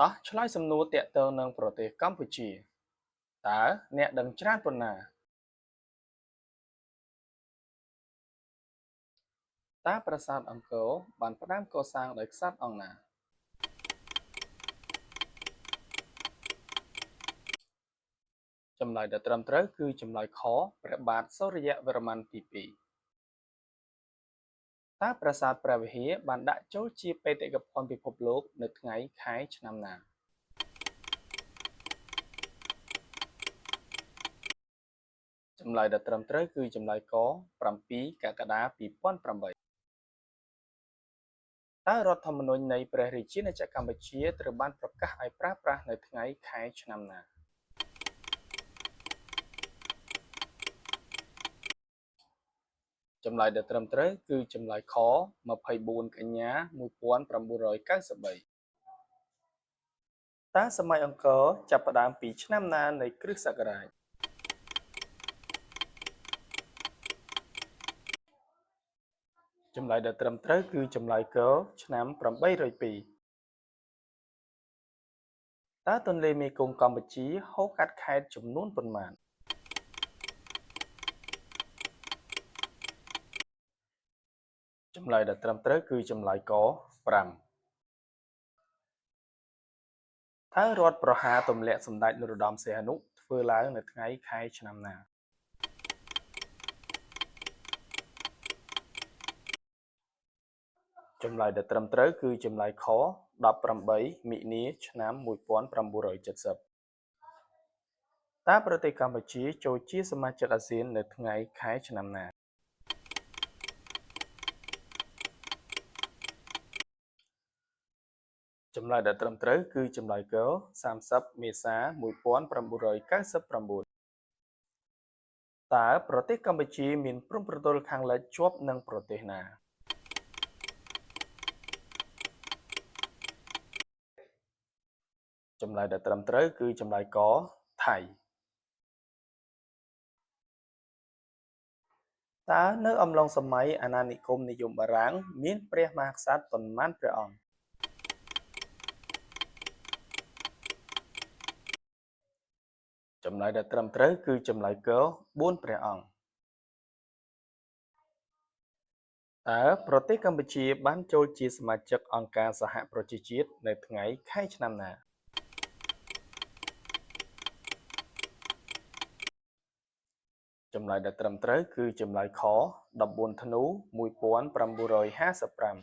តោះឆ្លើយសំណួរតាក់ទងនឹងប្រទេសកម្ពុជាតើអ្នកដឹងច្រើនប៉ុណ្ណាតើប្រាសាទអង្គរបានផ្ដើមកសាងដោយក្សត្រអង្គណាចម្លើយដែលត្រឹមត្រូវគឺចម្លើយខព្រះបាទសូរ្យវរ្ម័នទី2តើប្រាសាទព្រះវិហារបានដាក់ចូលជាបេតិកភណ្ឌពិភពលោកនៅថ្ងៃខែឆ្នាំណាចម្លើយដែលត្រឹមត្រូវគឺចម្លើយក7កក្កដា2008តើរដ្ឋធម្មនុញ្ញនៃព្រះរាជាណាចក្រកម្ពុជាត្រូវបានប្រកាសឲ្យប្រើប្រាស់នៅថ្ងៃខែឆ្នាំណាចម្លើយដែលត្រឹមត្រូវគឺចម្លើយខ24កញ្ញា1993តើសម័យអង្គរចាប់ផ្ដើមពីឆ្នាំណានៃគ្រិស្តសករាជចម្លើយដែលត្រឹមត្រូវគឺចម្លើយកឆ្នាំ802តើទន្លេមេគង្គកម្ពុជាហូរកាត់ខេត្តចំនួនប៉ុន្មានចម្លើយដែលត្រឹមត្រូវគឺចម្លើយក5តើរដ្ឋប្រហារទម្លាក់សម្ដេចនរោត្តមសីហនុធ្វើឡើងនៅថ្ងៃខែឆ្នាំណាចម្លើយដែលត្រឹមត្រូវគឺចម្លើយខ18មិនិនាឆ្នាំ1970តើប្រទេសកម្ពុជាចូលជាសមាជិកអាស៊ាននៅថ្ងៃខែឆ្នាំណាចម្លើយដែលត្រឹមត្រូវគឺចម្លើយក30មេសា1999តើប្រទេសកម្ពុជាមានព្រំប្រទល់ខាងលិចជាប់នឹងប្រទេសណាចម្លើយដែលត្រឹមត្រូវគឺចម្លើយកថៃតើនៅអំឡុងសម័យអាណានិគមនិយមបារាំងមានព្រះមហាក្សត្រប៉ុន្មានព្រះអង្គចម្លើយដែលត្រឹមត្រូវគឺចម្លើយក4ព្រះអង្គតើប្រទេសកម្ពុជាបានចូលជាសមាជិកអង្គការសហប្រជាជាតិនៅថ្ងៃខែឆ្នាំណាចម្លើយដែលត្រឹមត្រូវគឺចម្លើយខ14ធ្នូ1955